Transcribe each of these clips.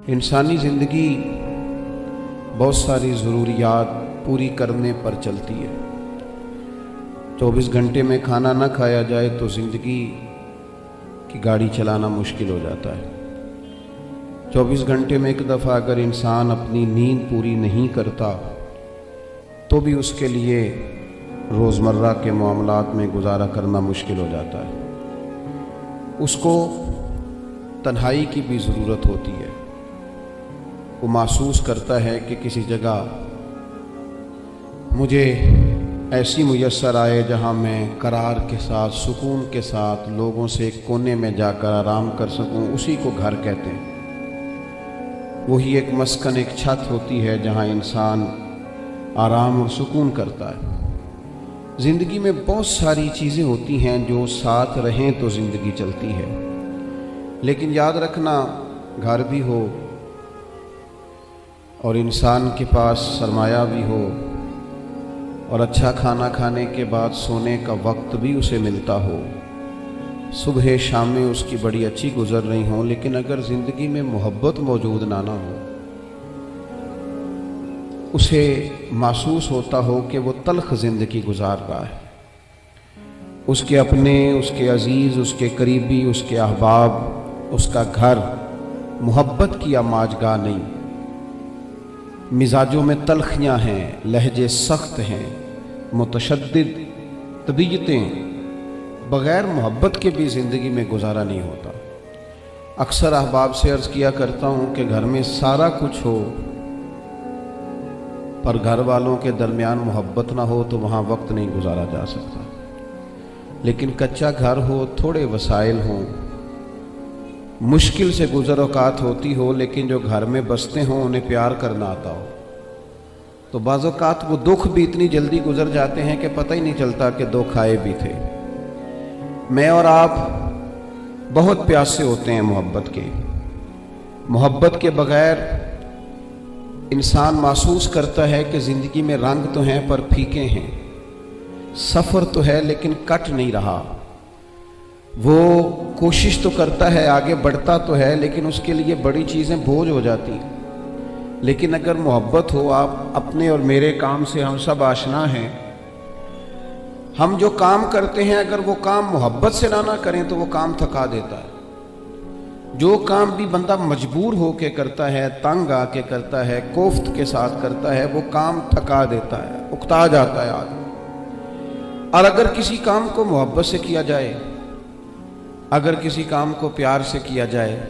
انسانی زندگی بہت ساری ضروریات پوری کرنے پر چلتی ہے۔ 24 گھنٹے میں کھانا نہ کھایا جائے تو زندگی کی گاڑی چلانا مشکل ہو جاتا ہے۔ 24 گھنٹے میں ایک دفعہ اگر انسان اپنی نیند پوری نہیں کرتا تو بھی اس کے لیے روزمرہ کے معاملات میں گزارا کرنا مشکل ہو جاتا ہے۔ اس کو تنہائی کی بھی ضرورت ہوتی ہے۔ وہ محسوس کرتا ہے کہ کسی جگہ مجھے ایسی میسر آئے جہاں میں قرار کے ساتھ، سکون کے ساتھ لوگوں سے ایک کونے میں جا کر آرام کر سکوں، اسی کو گھر کہتے ہیں۔ وہی ایک مسکن، ایک چھت ہوتی ہے جہاں انسان آرام اور سکون کرتا ہے۔ زندگی میں بہت ساری چیزیں ہوتی ہیں جو ساتھ رہیں تو زندگی چلتی ہے، لیکن یاد رکھنا گھر بھی ہو اور انسان کے پاس سرمایہ بھی ہو اور اچھا کھانا کھانے کے بعد سونے کا وقت بھی اسے ملتا ہو، صبح شامیں اس کی بڑی اچھی گزر رہی ہوں، لیکن اگر زندگی میں محبت موجود نہ ہو، اسے محسوس ہوتا ہو کہ وہ تلخ زندگی گزار رہا ہے۔ اس کے اپنے، اس کے عزیز، اس کے قریبی، اس کے احباب، اس کا گھر محبت کی آماجگاہ نہیں، مزاجوں میں تلخیاں ہیں، لہجے سخت ہیں، متشدد طبیعتیں، بغیر محبت کے بھی زندگی میں گزارا نہیں ہوتا۔ اکثر احباب سے عرض کیا کرتا ہوں کہ گھر میں سارا کچھ ہو پر گھر والوں کے درمیان محبت نہ ہو تو وہاں وقت نہیں گزارا جا سکتا۔ لیکن کچا گھر ہو، تھوڑے وسائل ہوں، مشکل سے گزر اوقات ہوتی ہو، لیکن جو گھر میں بستے ہوں انہیں پیار کرنا آتا ہو، تو بعض اوقات وہ دکھ بھی اتنی جلدی گزر جاتے ہیں کہ پتہ ہی نہیں چلتا کہ دکھ آئے بھی تھے۔ میں اور آپ بہت پیاسے ہوتے ہیں محبت کے۔ محبت کے بغیر انسان محسوس کرتا ہے کہ زندگی میں رنگ تو ہیں پر پھیکے ہیں، سفر تو ہے لیکن کٹ نہیں رہا۔ وہ کوشش تو کرتا ہے، آگے بڑھتا تو ہے، لیکن اس کے لیے بڑی چیزیں بوجھ ہو جاتی ہیں۔ لیکن اگر محبت ہو، آپ اپنے اور میرے کام سے ہم سب آشنا ہیں، ہم جو کام کرتے ہیں اگر وہ کام محبت سے نہ کریں تو وہ کام تھکا دیتا ہے۔ جو کام بھی بندہ مجبور ہو کے کرتا ہے، تنگ آ کے کرتا ہے، کوفت کے ساتھ کرتا ہے، وہ کام تھکا دیتا ہے، اکتا جاتا ہے آدمی۔ اور اگر کسی کام کو محبت سے کیا جائے، اگر کسی کام کو پیار سے کیا جائے،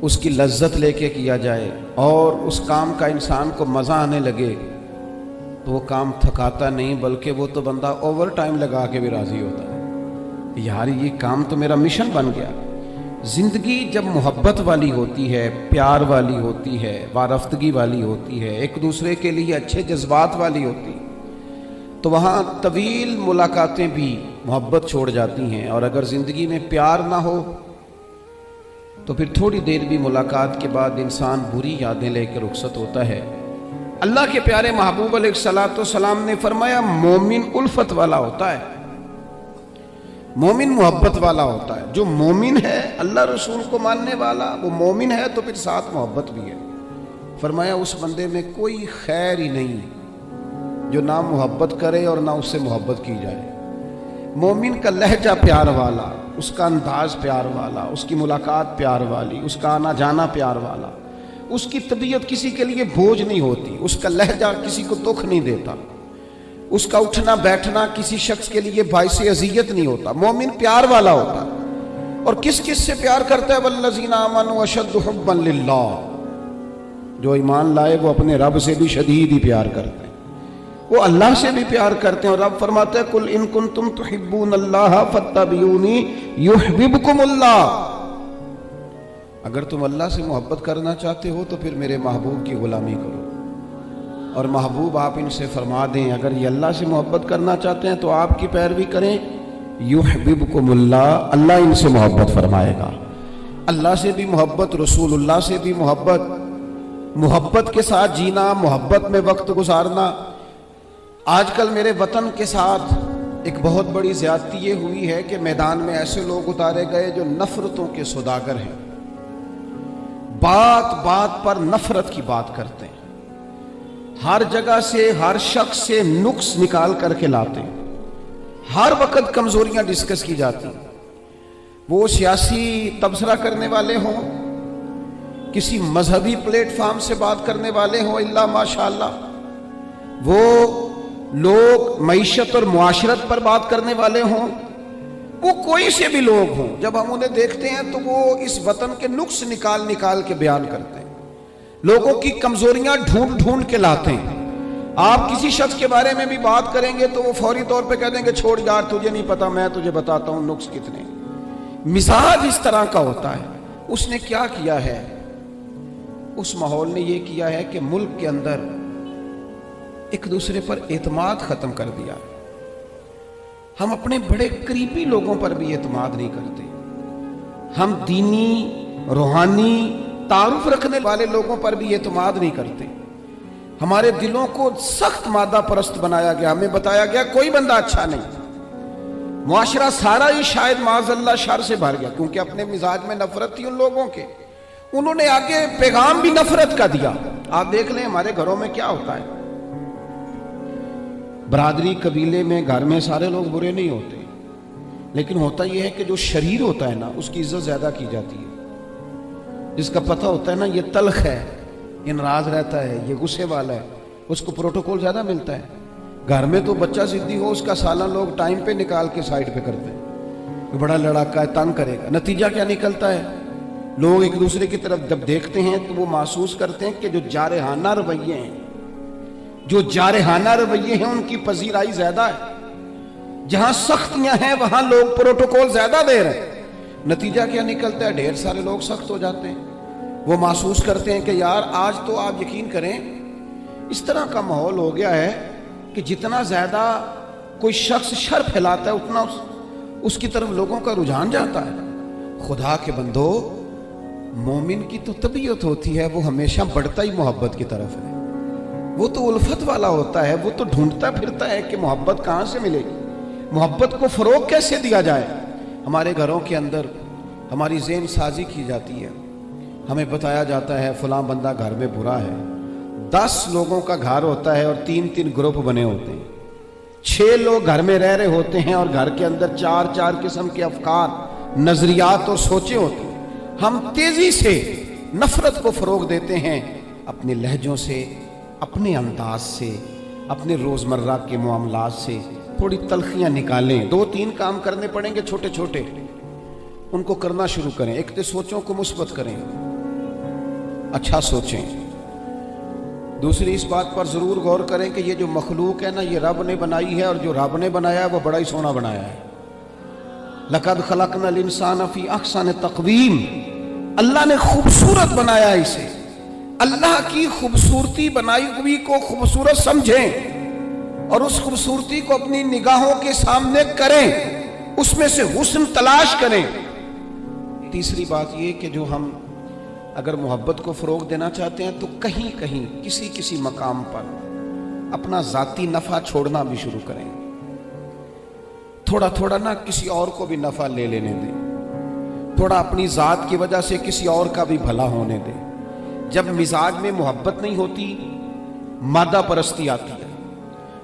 اس کی لذت لے کے کیا جائے اور اس کام کا انسان کو مزہ آنے لگے تو وہ کام تھکاتا نہیں، بلکہ وہ تو بندہ اوور ٹائم لگا کے بھی راضی ہوتا ہے، یار یہ کام تو میرا مشن بن گیا۔ زندگی جب محبت والی ہوتی ہے، پیار والی ہوتی ہے، وارفتگی والی ہوتی ہے، ایک دوسرے کے لیے اچھے جذبات والی ہوتی ہے، تو وہاں طویل ملاقاتیں بھی محبت چھوڑ جاتی ہیں۔ اور اگر زندگی میں پیار نہ ہو تو پھر تھوڑی دیر بھی ملاقات کے بعد انسان بری یادیں لے کے رخصت ہوتا ہے۔ اللہ کے پیارے محبوب علیہ الصلوۃ والسلام نے فرمایا مومن الفت والا ہوتا ہے، مومن محبت والا ہوتا ہے۔ جو مومن ہے، اللہ رسول کو ماننے والا، وہ مومن ہے تو پھر ساتھ محبت بھی ہے۔ فرمایا اس بندے میں کوئی خیر ہی نہیں جو نہ محبت کرے اور نہ اس سے محبت کی جائے۔ مومن کا لہجہ پیار والا، اس کا انداز پیار والا، اس کی ملاقات پیار والی، اس کا آنا جانا پیار والا، اس کی طبیعت کسی کے لیے بوجھ نہیں ہوتی، اس کا لہجہ کسی کو دکھ نہیں دیتا، اس کا اٹھنا بیٹھنا کسی شخص کے لیے باعث اذیت نہیں ہوتا۔ مومن پیار والا ہوتا ہے۔ اور کس کس سے پیار کرتا ہے؟ والذین آمنوا اشد حبا للہ، جو ایمان لائے وہ اپنے رب سے بھی شدید ہی پیار کرتے ہیں، وہ اللہ سے بھی پیار کرتے ہیں۔ اور رب فرماتا ہے قل ان کنتم تحبون اللہ فاتبعونی یحببکم اللہ، اگر تم اللہ سے محبت کرنا چاہتے ہو تو پھر میرے محبوب کی غلامی کرو۔ اور محبوب آپ ان سے فرما دیں اگر یہ اللہ سے محبت کرنا چاہتے ہیں تو آپ کی پیروی کریں، یحببکم اللہ، اللہ ان سے محبت فرمائے گا۔ اللہ سے بھی محبت، رسول اللہ سے بھی محبت، محبت کے ساتھ جینا، محبت میں وقت گزارنا۔ آج کل میرے وطن کے ساتھ ایک بہت بڑی زیادتی یہ ہوئی ہے کہ میدان میں ایسے لوگ اتارے گئے جو نفرتوں کے سوداگر ہیں، بات بات پر نفرت کی بات کرتے ہیں، ہر جگہ سے ہر شخص سے نقص نکال کر کے لاتے ہیں، ہر وقت کمزوریاں ڈسکس کی جاتی ہیں۔ وہ سیاسی تبصرہ کرنے والے ہوں، کسی مذہبی پلیٹ فارم سے بات کرنے والے ہوں، اللہ ماشاءاللہ، وہ لوگ معیشت اور معاشرت پر بات کرنے والے ہوں، وہ کوئی سے بھی لوگ ہوں، جب ہم انہیں دیکھتے ہیں تو وہ اس وطن کے نقص نکال نکال کے بیان کرتے ہیں، لوگوں کی کمزوریاں ڈھونڈ ڈھونڈ کے لاتے ہیں۔ آپ کسی شخص کے بارے میں بھی بات کریں گے تو وہ فوری طور پہ کہہ دیں گے چھوڑ یار، تجھے نہیں پتا، میں تجھے بتاتا ہوں نقص کتنے۔ مزاج اس طرح کا ہوتا ہے۔ اس نے کیا کیا ہے؟ اس ماحول نے یہ کیا ہے کہ ملک کے اندر ایک دوسرے پر اعتماد ختم کر دیا۔ ہم اپنے بڑے قریبی لوگوں پر بھی اعتماد نہیں کرتے، ہم دینی روحانی تعارف رکھنے والے لوگوں پر بھی اعتماد نہیں کرتے۔ ہمارے دلوں کو سخت مادہ پرست بنایا گیا، ہمیں بتایا گیا کوئی بندہ اچھا نہیں، معاشرہ سارا ہی شاید معاذ اللہ شر سے بھر گیا، کیونکہ اپنے مزاج میں نفرت تھی ان لوگوں کے، انہوں نے آگے پیغام بھی نفرت کا دیا۔ آپ دیکھ لیں ہمارے گھروں میں کیا ہوتا ہے، برادری قبیلے میں گھر میں سارے لوگ برے نہیں ہوتے، لیکن ہوتا یہ ہے کہ جو شریر ہوتا ہے نا اس کی عزت زیادہ کی جاتی ہے، جس کا پتہ ہوتا ہے نا یہ تلخ ہے، یہ ناراض رہتا ہے، یہ غصے والا ہے، اس کو پروٹوکول زیادہ ملتا ہے۔ گھر میں تو بچہ ضدی ہو اس کا سالن لوگ ٹائم پہ نکال کے سائڈ پہ کرتے ہیں، بڑا لڑاکا ہے تنگ کرے گا، نتیجہ کیا نکلتا ہے؟ لوگ ایک دوسرے کی طرف جب دیکھتے ہیں تو وہ محسوس کرتے ہیں کہ جو جارحانہ رویے ہیں، جو جارحانہ رویے ہیں ان کی پذیرائی زیادہ ہے، جہاں سختیاں ہیں وہاں لوگ پروٹوکول زیادہ دے رہے ہیں، نتیجہ کیا نکلتا ہے؟ ڈھیر سارے لوگ سخت ہو جاتے ہیں۔ وہ محسوس کرتے ہیں کہ یار آج تو آپ یقین کریں اس طرح کا ماحول ہو گیا ہے کہ جتنا زیادہ کوئی شخص شر پھیلاتا ہے اتنا اس کی طرف لوگوں کا رجحان جاتا ہے۔ خدا کے بندو، مومن کی تو طبیعت ہوتی ہے وہ ہمیشہ بڑھتا ہی محبت کی طرف ہے، وہ تو الفت والا ہوتا ہے، وہ تو ڈھونڈتا پھرتا ہے کہ محبت کہاں سے ملے گی، محبت کو فروغ کیسے دیا جائے۔ ہمارے گھروں کے اندر ہماری ذہن سازی کی جاتی ہے، ہمیں بتایا جاتا ہے فلاں بندہ گھر میں برا ہے، 10 لوگوں کا گھر ہوتا ہے اور 3 گروپ بنے ہوتے ہیں، 6 لوگ گھر میں رہ رہے ہوتے ہیں اور گھر کے اندر 4 قسم کے افکار، نظریات اور سوچیں ہوتی ہیں۔ ہم تیزی سے نفرت کو فروغ دیتے ہیں اپنے لہجوں سے، اپنے انداز سے، اپنے روزمرہ کے معاملات سے تھوڑی تلخیاں نکالیں۔ 2-3 کام کرنے پڑیں گے چھوٹے چھوٹے، ان کو کرنا شروع کریں۔ ایک تو سوچوں کو مثبت کریں، اچھا سوچیں۔ دوسری اس بات پر ضرور غور کریں کہ یہ جو مخلوق ہے نا یہ رب نے بنائی ہے، اور جو رب نے بنایا ہے وہ بڑا ہی سونا بنایا ہے۔ لَقَدْ خَلَقْنَا الْإِنسَانَ فِي أَحْسَنِ تَقْوِيمٍ، اللہ نے خوبصورت بنایا ہے اسے۔ اللہ کی خوبصورتی بنائی ہوئی کو خوبصورت سمجھیں اور اس خوبصورتی کو اپنی نگاہوں کے سامنے کریں، اس میں سے حسن تلاش کریں۔ تیسری بات یہ کہ جو ہم اگر محبت کو فروغ دینا چاہتے ہیں تو کہیں کہیں کسی مقام پر اپنا ذاتی نفع چھوڑنا بھی شروع کریں، تھوڑا تھوڑا نہ کسی اور کو بھی نفع لے لینے دیں، تھوڑا اپنی ذات کی وجہ سے کسی اور کا بھی بھلا ہونے دیں۔ جب مزاج میں محبت نہیں ہوتی، مادہ پرستی آتی ہے،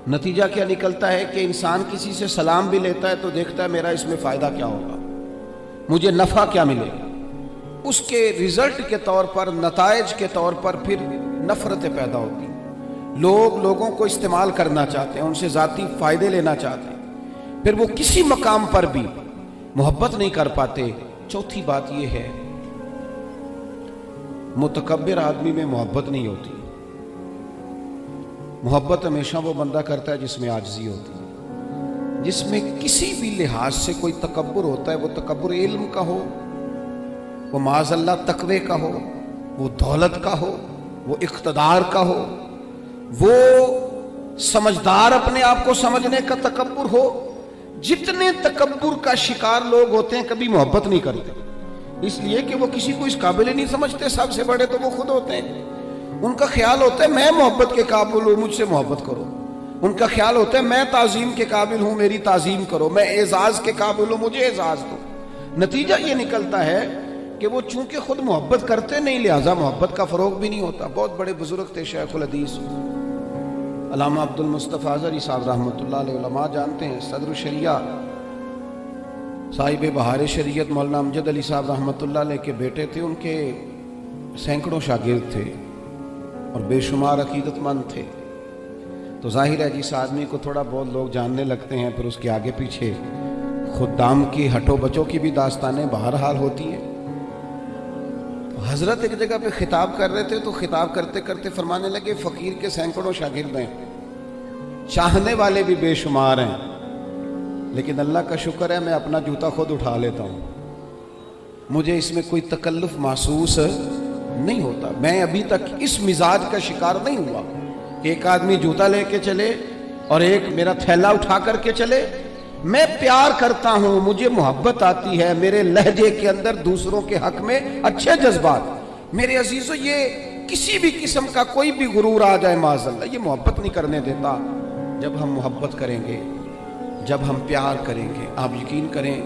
نتیجہ کیا نکلتا ہے کہ انسان کسی سے سلام بھی لیتا ہے تو دیکھتا ہے میرا اس میں فائدہ کیا ہوگا، مجھے نفع کیا ملے گا، اس کے رزلٹ کے طور پر، نتائج کے طور پر پھر نفرتیں پیدا ہوتی ہیں۔ لوگ لوگوں کو استعمال کرنا چاہتے ہیں، ان سے ذاتی فائدے لینا چاہتے ہیں، پھر وہ کسی مقام پر بھی محبت نہیں کر پاتے۔ چوتھی بات یہ ہے، متکبر آدمی میں محبت نہیں ہوتی۔ محبت ہمیشہ وہ بندہ کرتا ہے جس میں عاجزی ہوتی ہے، جس میں کسی بھی لحاظ سے کوئی تکبر ہوتا ہے، وہ تکبر علم کا ہو، وہ معاذ اللہ تقوی کا ہو، وہ دولت کا ہو، وہ اقتدار کا ہو، وہ سمجھدار اپنے آپ کو سمجھنے کا تکبر ہو۔ جتنے تکبر کا شکار لوگ ہوتے ہیں کبھی محبت نہیں کرتے، اس لیے کہ وہ کسی کو اس قابل نہیں سمجھتے، سب سے بڑے تو وہ خود ہوتے ہیں۔ ان کا خیال ہوتا ہے میں محبت کے قابل ہوں، مجھ سے محبت کرو۔ ان کا خیال ہوتا ہے میں تعظیم کے قابل ہوں، میری تعظیم کرو، میں اعزاز کے قابل ہوں، مجھے اعزاز دو۔ نتیجہ یہ نکلتا ہے کہ وہ چونکہ خود محبت کرتے نہیں، لہذا محبت کا فروغ بھی نہیں ہوتا۔ بہت بڑے بزرگ تھے شیخ الحدیث علامہ عبد المصطفیٰ اظہری صاحب رحمۃ اللہ علیہ، علماء جانتے ہیں، صدر الشریعہ صاحب بہار شریعت مولانا امجد علی صاحب رحمۃ اللہ علیہ کے بیٹے تھے۔ ان کے سینکڑوں شاگرد تھے اور بے شمار عقیدت مند تھے۔ تو ظاہر ہے جس آدمی کو تھوڑا بہت لوگ جاننے لگتے ہیں، پھر اس کے آگے پیچھے خدام کی ہٹو بچوں کی بھی داستانیں بہرحال ہوتی ہیں۔ حضرت ایک جگہ پہ خطاب کر رہے تھے تو خطاب کرتے کرتے فرمانے لگے فقیر کے سینکڑوں شاگرد ہیں، چاہنے والے بھی بے شمار ہیں، لیکن اللہ کا شکر ہے میں اپنا جوتا خود اٹھا لیتا ہوں، مجھے اس میں کوئی تکلف محسوس نہیں ہوتا۔ میں ابھی تک اس مزاج کا شکار نہیں ہوا کہ ایک آدمی جوتا لے کے چلے اور ایک میرا تھیلا اٹھا کر کے چلے۔ میں پیار کرتا ہوں، مجھے محبت آتی ہے، میرے لہجے کے اندر دوسروں کے حق میں اچھے جذبات۔ میرے عزیزو، یہ کسی بھی قسم کا کوئی بھی غرور آ جائے معاذ اللہ، یہ محبت نہیں کرنے دیتا۔ جب ہم محبت کریں گے، جب ہم پیار کریں گے، آپ یقین کریں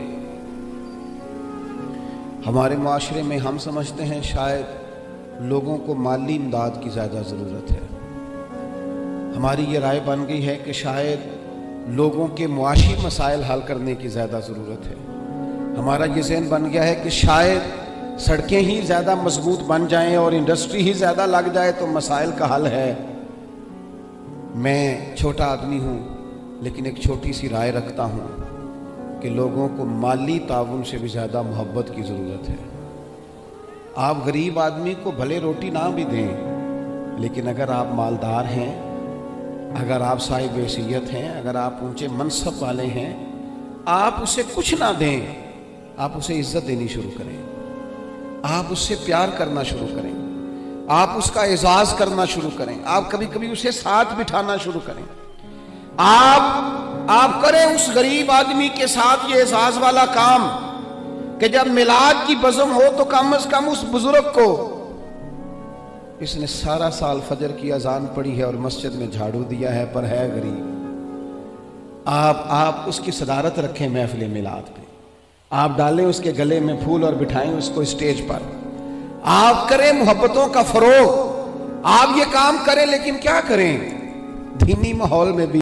ہمارے معاشرے میں ہم سمجھتے ہیں شاید لوگوں کو مالی امداد کی زیادہ ضرورت ہے۔ ہماری یہ رائے بن گئی ہے کہ شاید لوگوں کے معاشی مسائل حل کرنے کی زیادہ ضرورت ہے۔ ہمارا یہ ذہن بن گیا ہے کہ شاید سڑکیں ہی زیادہ مضبوط بن جائیں اور انڈسٹری ہی زیادہ لگ جائے تو مسائل کا حل ہے۔ میں چھوٹا آدمی ہوں لیکن ایک چھوٹی سی رائے رکھتا ہوں کہ لوگوں کو مالی تعاون سے بھی زیادہ محبت کی ضرورت ہے۔ آپ غریب آدمی کو بھلے روٹی نہ بھی دیں، لیکن اگر آپ مالدار ہیں، اگر آپ صاحب حیثیت ہیں، اگر آپ اونچے منصب والے ہیں، آپ اسے کچھ نہ دیں، آپ اسے عزت دینی شروع کریں، آپ اس سے پیار کرنا شروع کریں، آپ اس کا اعزاز کرنا شروع کریں، آپ کبھی کبھی اسے ساتھ بٹھانا شروع کریں۔ آپ کریں اس غریب آدمی کے ساتھ یہ اعزاز والا کام کہ جب میلاد کی بزم ہو تو کم از کم اس بزرگ کو، اس نے سارا سال فجر کی اذان پڑھی ہے اور مسجد میں جھاڑو دیا ہے پر ہے غریب، آپ اس کی صدارت رکھیں محفل میلاد پہ، آپ ڈالیں اس کے گلے میں پھول اور بٹھائیں اس کو اسٹیج پر، آپ کریں محبتوں کا فروغ، آپ یہ کام کریں۔ لیکن کیا کریں، دینی ماحول میں بھی